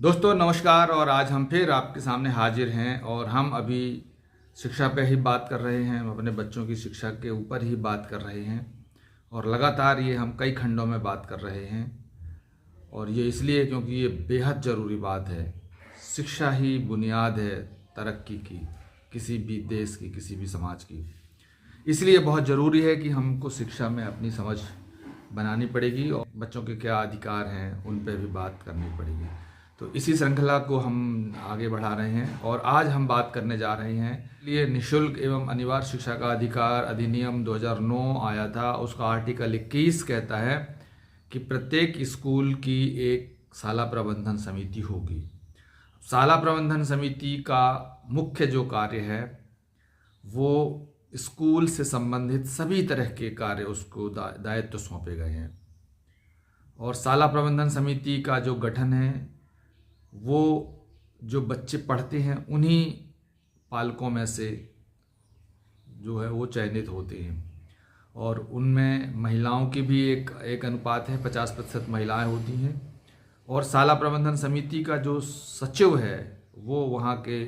दोस्तों नमस्कार। और आज हम फिर आपके सामने हाजिर हैं और हम अभी शिक्षा पे ही बात कर रहे हैं, हम अपने बच्चों की शिक्षा के ऊपर ही बात कर रहे हैं और लगातार ये हम कई खंडों में बात कर रहे हैं। और ये इसलिए क्योंकि ये बेहद ज़रूरी बात है। शिक्षा ही बुनियाद है तरक्की की, किसी भी देश की, किसी भी समाज की। इसलिए बहुत ज़रूरी है कि हमको शिक्षा में अपनी समझ बनानी पड़ेगी और बच्चों के क्या अधिकार हैं उन पर भी बात करनी पड़ेगी। तो इसी श्रृंखला को हम आगे बढ़ा रहे हैं और आज हम बात करने जा रहे हैं। इसलिए निःशुल्क एवं अनिवार्य शिक्षा का अधिकार अधिनियम 2009 आया था। उसका आर्टिकल 21 कहता है कि प्रत्येक स्कूल की एक शाला प्रबंधन समिति होगी। शाला प्रबंधन समिति का मुख्य जो कार्य है वो स्कूल से संबंधित सभी तरह के कार्य उसको दायित्व सौंपे गए हैं। और शाला प्रबंधन समिति का जो गठन है वो जो बच्चे पढ़ते हैं उन्हीं पालकों में से जो है वो चयनित होते हैं। और उनमें महिलाओं की भी एक अनुपात है, 50% महिलाएं होती हैं। और शाला प्रबंधन समिति का जो सचिव है वो वहाँ के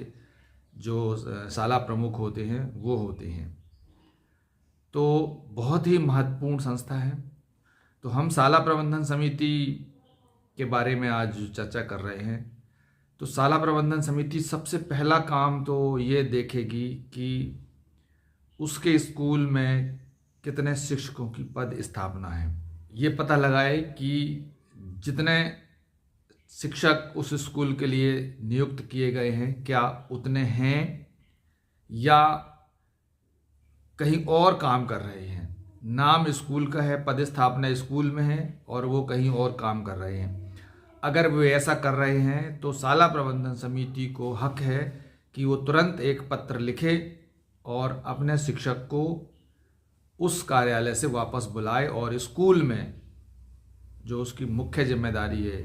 जो शाला प्रमुख होते हैं वो होते हैं। तो बहुत ही महत्वपूर्ण संस्था है। तो हम शाला प्रबंधन समिति के बारे में आज चर्चा कर रहे हैं। तो शाला प्रबंधन समिति सबसे पहला काम तो ये देखेगी कि उसके स्कूल में कितने शिक्षकों की पद स्थापना है। ये पता लगाए कि जितने शिक्षक उस स्कूल के लिए नियुक्त किए गए हैं क्या उतने हैं या कहीं और काम कर रहे हैं। नाम स्कूल का है, पद स्थापना स्कूल में है और वो कहीं और काम कर रहे हैं। अगर वे ऐसा कर रहे हैं तो शाला प्रबंधन समिति को हक है कि वो तुरंत एक पत्र लिखे और अपने शिक्षक को उस कार्यालय से वापस बुलाए और स्कूल में जो उसकी मुख्य जिम्मेदारी है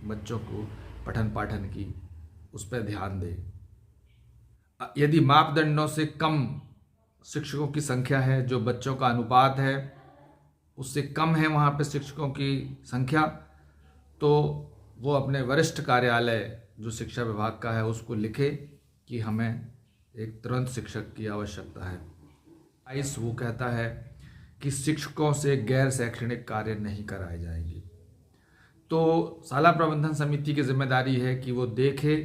बच्चों को पठन पाठन की, उस पर ध्यान दे। यदि मापदंडों से कम शिक्षकों की संख्या है, जो बच्चों का अनुपात है उससे कम है वहाँ पे शिक्षकों की संख्या, तो वो अपने वरिष्ठ कार्यालय जो शिक्षा विभाग का है उसको लिखे कि हमें एक तुरंत शिक्षक की आवश्यकता है। वो कहता है कि शिक्षकों से गैर शैक्षणिक कार्य नहीं कराए जाएंगे। तो शाला प्रबंधन समिति की जिम्मेदारी है कि वो देखे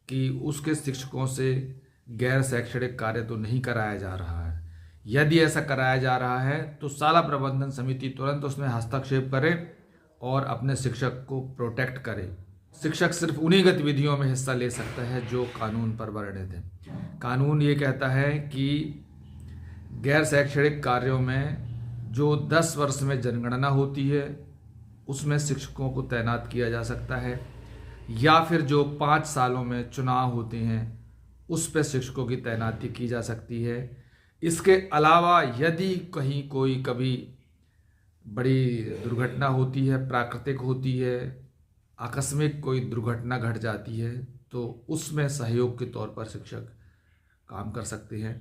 कि उसके शिक्षकों से गैर शैक्षणिक कार्य तो नहीं कराया जा रहा है। यदि ऐसा कराया जा रहा है तो शाला प्रबंधन समिति तुरंत उसमें हस्तक्षेप करे और अपने शिक्षक को प्रोटेक्ट करे। शिक्षक सिर्फ उन्हीं गतिविधियों में हिस्सा ले सकता है जो कानून पर वर्णित है। कानून ये कहता है कि गैर शैक्षणिक कार्यों में जो 10 वर्ष में जनगणना होती है उसमें शिक्षकों को तैनात किया जा सकता है, या फिर जो 5 सालों में चुनाव होते हैं उस पर शिक्षकों की तैनाती की जा सकती है। इसके अलावा यदि कहीं कोई कभी बड़ी दुर्घटना होती है, प्राकृतिक होती है, आकस्मिक कोई दुर्घटना घट जाती है तो उसमें सहयोग के तौर पर शिक्षक काम कर सकते हैं।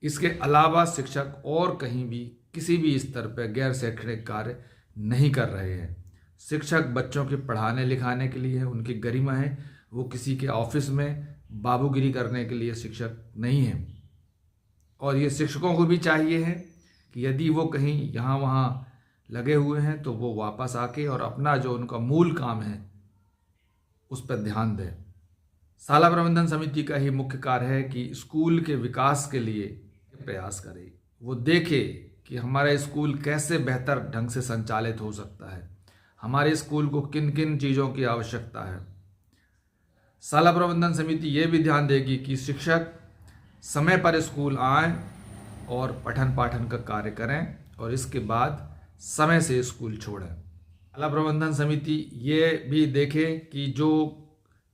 इसके अलावा शिक्षक और कहीं भी किसी भी स्तर पर गैर शैक्षणिक कार्य नहीं कर रहे हैं। शिक्षक बच्चों के पढ़ाने लिखाने के लिए है, उनकी गरिमा है। वो किसी के ऑफिस में बाबूगिरी करने के लिए शिक्षक नहीं है। और ये शिक्षकों को भी चाहिए है कि यदि वो कहीं यहाँ वहाँ लगे हुए हैं तो वो वापस आके और अपना जो उनका मूल काम है उस पर ध्यान दें। शाला प्रबंधन समिति का ही मुख्य कार्य है कि स्कूल के विकास के लिए प्रयास करे। वो देखे कि हमारा स्कूल कैसे बेहतर ढंग से संचालित हो सकता है, हमारे स्कूल को किन किन चीज़ों की आवश्यकता है। शाला प्रबंधन समिति ये भी ध्यान देगी कि शिक्षक समय पर स्कूल आएं और पठन पाठन का कार्य करें और इसके बाद समय से स्कूल छोड़ें। शाला प्रबंधन समिति ये भी देखे कि जो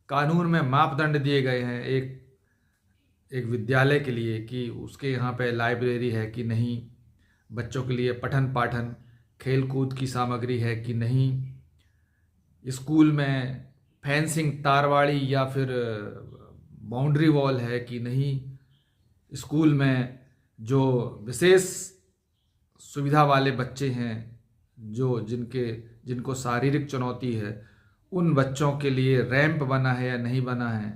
कानून में मापदंड दिए गए हैं एक विद्यालय के लिए कि उसके यहाँ पे लाइब्रेरी है कि नहीं, बच्चों के लिए पठन पाठन खेल कूद की सामग्री है कि नहीं, स्कूल में फेंसिंग तारवाड़ी या फिर बाउंड्री वॉल है कि नहीं, स्कूल में जो विशेष सुविधा वाले बच्चे हैं जो जिनको शारीरिक चुनौती है उन बच्चों के लिए रैंप बना है या नहीं बना है,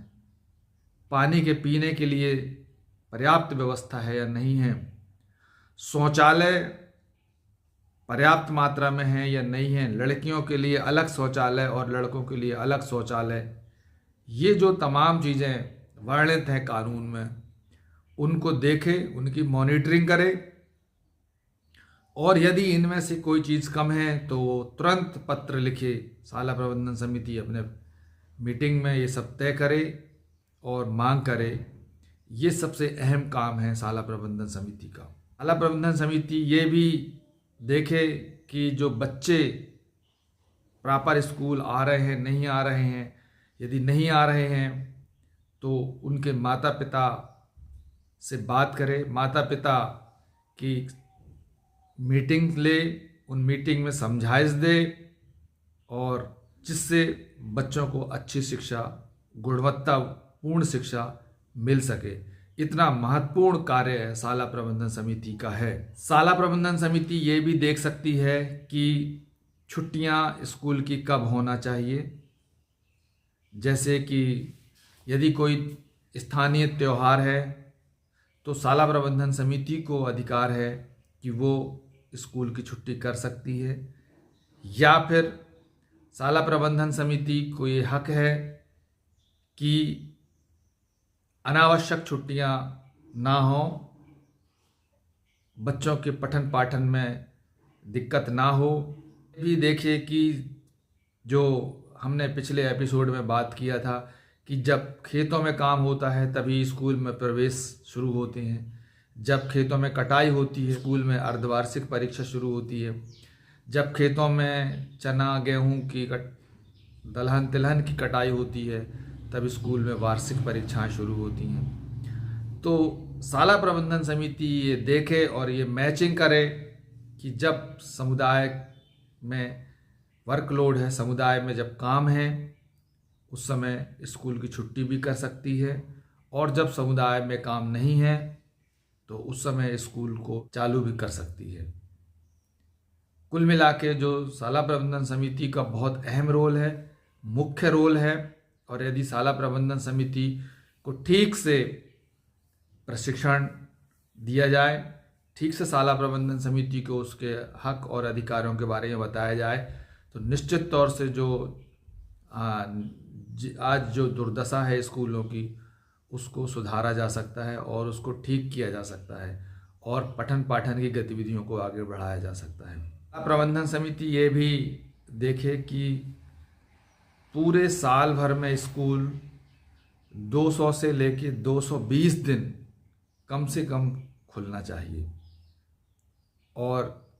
पानी के पीने के लिए पर्याप्त व्यवस्था है या नहीं है, शौचालय पर्याप्त मात्रा में है या नहीं है, लड़कियों के लिए अलग शौचालय और लड़कों के लिए अलग शौचालय, ये जो तमाम चीज़ें वर्णित हैं कानून में, उनको देखे, उनकी मॉनिटरिंग करे, और यदि इनमें से कोई चीज़ कम है तो तुरंत पत्र लिखे, शाला प्रबंधन समिति अपने मीटिंग में ये सब तय करे और मांग करे। ये सबसे अहम काम है शाला प्रबंधन समिति का। शाला प्रबंधन समिति ये भी देखे कि जो बच्चे प्रॉपर स्कूल आ रहे हैं, नहीं आ रहे हैं, यदि नहीं आ रहे हैं तो उनके माता पिता से बात करे, माता पिता की मीटिंग ले, उन मीटिंग में समझाइश दे, और जिससे बच्चों को अच्छी शिक्षा, गुणवत्तापूर्ण शिक्षा मिल सके। इतना महत्वपूर्ण कार्य शाला प्रबंधन समिति का है। शाला प्रबंधन समिति ये भी देख सकती है कि छुट्टियां स्कूल की कब होना चाहिए। जैसे कि यदि कोई स्थानीय त्यौहार है तो शाला प्रबंधन समिति को अधिकार है कि वो स्कूल की छुट्टी कर सकती है, या फिर शाला प्रबंधन समिति को ये हक है कि अनावश्यक छुट्टियां ना हो, बच्चों के पठन पाठन में दिक्कत ना हो। भी देखिए कि जो हमने पिछले एपिसोड में बात किया था कि जब खेतों में काम होता है तभी स्कूल में प्रवेश शुरू होते हैं, जब खेतों में कटाई होती है स्कूल में अर्धवार्षिक परीक्षा शुरू होती है, जब खेतों में चना गेहूं की दलहन तिलहन की कटाई होती है तब स्कूल में वार्षिक परीक्षाएं शुरू होती हैं। तो शाला प्रबंधन समिति ये देखे और ये मैचिंग करे कि जब समुदाय में वर्कलोड है, समुदाय में जब काम है, उस समय स्कूल की छुट्टी भी कर सकती है, और जब समुदाय में काम नहीं है तो उस समय स्कूल को चालू भी कर सकती है। कुल मिला के जो शाला प्रबंधन समिति का बहुत अहम रोल है, मुख्य रोल है, और यदि शाला प्रबंधन समिति को ठीक से प्रशिक्षण दिया जाए, ठीक से शाला प्रबंधन समिति को उसके हक और अधिकारों के बारे में बताया जाए, तो निश्चित तौर से जो आज जो दुर्दशा है स्कूलों की, उसको सुधारा जा सकता है और उसको ठीक किया जा सकता है, और पठन पाठन की गतिविधियों को आगे बढ़ाया जा सकता है। प्रबंधन समिति ये भी देखे कि पूरे साल भर में स्कूल 200 से लेके 220 दिन कम से कम खुलना चाहिए, और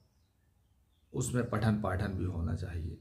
उसमें पठन पाठन भी होना चाहिए।